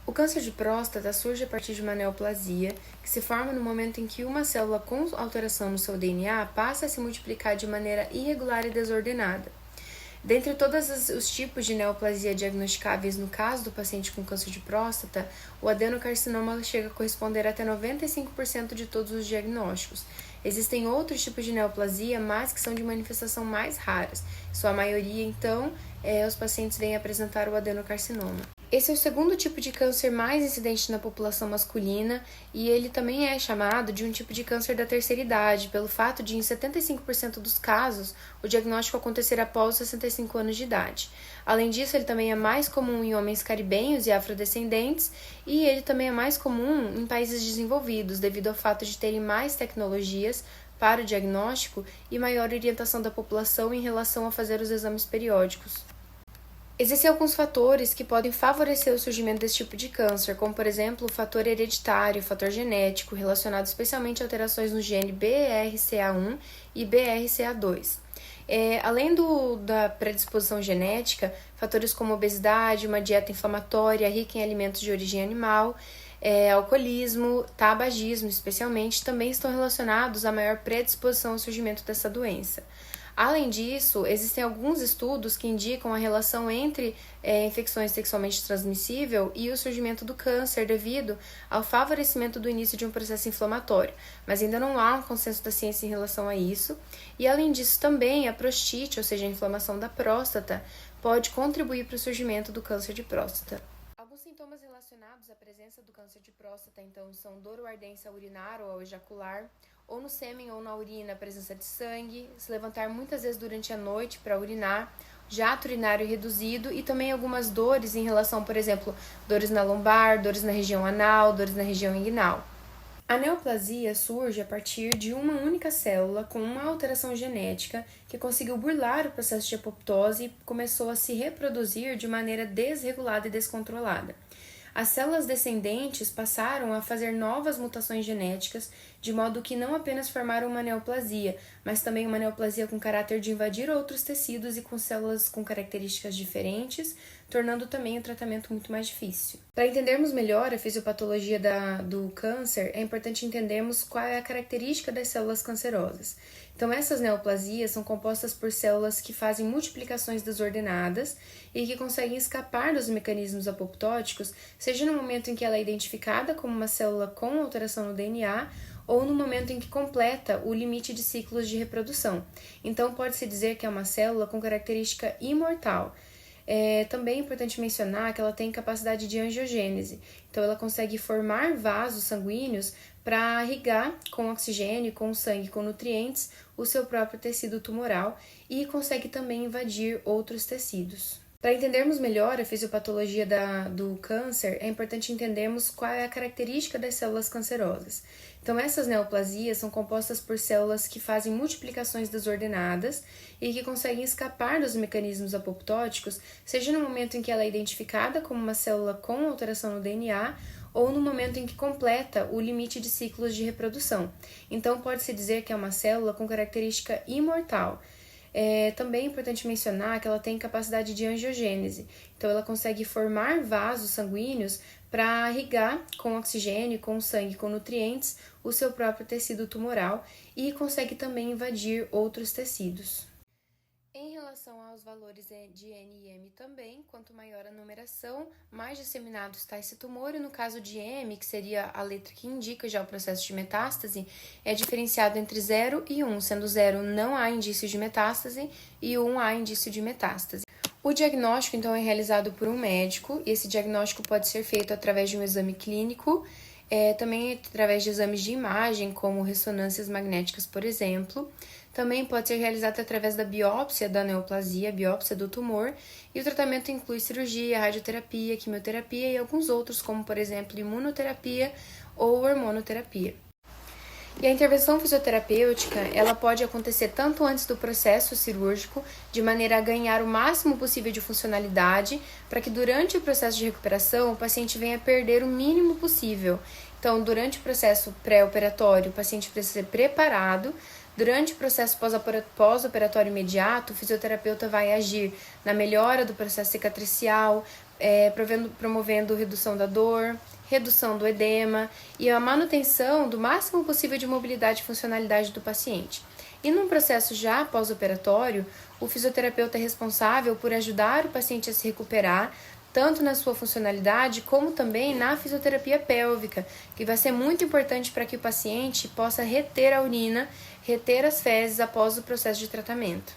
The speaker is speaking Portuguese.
O câncer de próstata surge a partir de uma neoplasia, que se forma no momento em que uma célula com alteração no seu DNA passa a se multiplicar de maneira irregular e desordenada. Dentre todos os tipos de neoplasia diagnosticáveis no caso do paciente com câncer de próstata, o adenocarcinoma chega a corresponder a até 95% de todos os diagnósticos. Existem outros tipos de neoplasia, mas que são de manifestação mais raras. Sua maioria, então, os pacientes vêm apresentar o adenocarcinoma. Esse é o segundo tipo de câncer mais incidente na população masculina e ele também é chamado de um tipo de câncer da terceira idade, pelo fato de, em 75% dos casos, o diagnóstico acontecer após os 65 anos de idade. Além disso, ele também é mais comum em homens caribenhos e afrodescendentes e ele também é mais comum em países desenvolvidos, devido ao fato de terem mais tecnologias para o diagnóstico e maior orientação da população em relação a fazer os exames periódicos. Existem alguns fatores que podem favorecer o surgimento desse tipo de câncer, como, por exemplo, o fator hereditário, o fator genético, relacionado especialmente a alterações no gene BRCA1 e BRCA2. Além da predisposição genética, fatores como obesidade, uma dieta inflamatória rica em alimentos de origem animal, alcoolismo, tabagismo especialmente, também estão relacionados à maior predisposição ao surgimento dessa doença. Além disso, existem alguns estudos que indicam a relação entre infecções sexualmente transmissíveis e o surgimento do câncer devido ao favorecimento do início de um processo inflamatório, mas ainda não há um consenso da ciência em relação a isso. E além disso, também a prostite, ou seja, a inflamação da próstata, pode contribuir para o surgimento do câncer de próstata. Alguns sintomas relacionados à presença do câncer de próstata, então, são dor ou ardência urinar ou ao ejacular, ou no sêmen ou na urina, a presença de sangue, se levantar muitas vezes durante a noite para urinar, jato urinário reduzido e também algumas dores em relação, por exemplo, dores na lombar, dores na região anal, dores na região inguinal. A neoplasia surge a partir de uma única célula com uma alteração genética que conseguiu burlar o processo de apoptose e começou a se reproduzir de maneira desregulada e descontrolada. As células descendentes passaram a fazer novas mutações genéticas, de modo que não apenas formaram uma neoplasia, mas também uma neoplasia com caráter de invadir outros tecidos e com células com características diferentes, tornando também o tratamento muito mais difícil. Para entendermos melhor a fisiopatologia do câncer, é importante entendermos qual é a característica das células cancerosas. Então, essas neoplasias são compostas por células que fazem multiplicações desordenadas e que conseguem escapar dos mecanismos apoptóticos, seja no momento em que ela é identificada como uma célula com alteração no DNA ou no momento em que completa o limite de ciclos de reprodução. Então, pode-se dizer que é uma célula com característica imortal. Também é importante mencionar que ela tem capacidade de angiogênese, então ela consegue formar vasos sanguíneos para irrigar com oxigênio, com sangue, com nutrientes, o seu próprio tecido tumoral e consegue também invadir outros tecidos. Para entendermos melhor a fisiopatologia do câncer, é importante entendermos qual é a característica das células cancerosas. Então, essas neoplasias são compostas por células que fazem multiplicações desordenadas e que conseguem escapar dos mecanismos apoptóticos, seja no momento em que ela é identificada como uma célula com alteração no DNA ou no momento em que completa o limite de ciclos de reprodução. Então, pode-se dizer que é uma célula com característica imortal. Também é importante mencionar que ela tem capacidade de angiogênese, então ela consegue formar vasos sanguíneos para irrigar com oxigênio, com sangue, com nutrientes, o seu próprio tecido tumoral e consegue também invadir outros tecidos. Em relação aos valores de N e M também, quanto maior a numeração, mais disseminado está esse tumor, e no caso de M, que seria a letra que indica já o processo de metástase, é diferenciado entre 0 e 1, sendo 0 não há indício de metástase e 1 há indício de metástase. O diagnóstico, então, é realizado por um médico, e esse diagnóstico pode ser feito através de um exame clínico, também através de exames de imagem, como ressonâncias magnéticas, por exemplo. Também pode ser realizado através da biópsia da neoplasia, biópsia do tumor, e o tratamento inclui cirurgia, radioterapia, quimioterapia e alguns outros, como, por exemplo, imunoterapia ou hormonoterapia. E a intervenção fisioterapêutica, ela pode acontecer tanto antes do processo cirúrgico, de maneira a ganhar o máximo possível de funcionalidade, para que durante o processo de recuperação o paciente venha perder o mínimo possível. Então, durante o processo pré-operatório, o paciente precisa ser preparado. Durante o processo pós-operatório imediato, o fisioterapeuta vai agir na melhora do processo cicatricial, promovendo redução da dor, redução do edema e a manutenção do máximo possível de mobilidade e funcionalidade do paciente. E num processo já pós-operatório, o fisioterapeuta é responsável por ajudar o paciente a se recuperar, tanto na sua funcionalidade como também na fisioterapia pélvica, que vai ser muito importante para que o paciente possa reter a urina, reter as fezes após o processo de tratamento.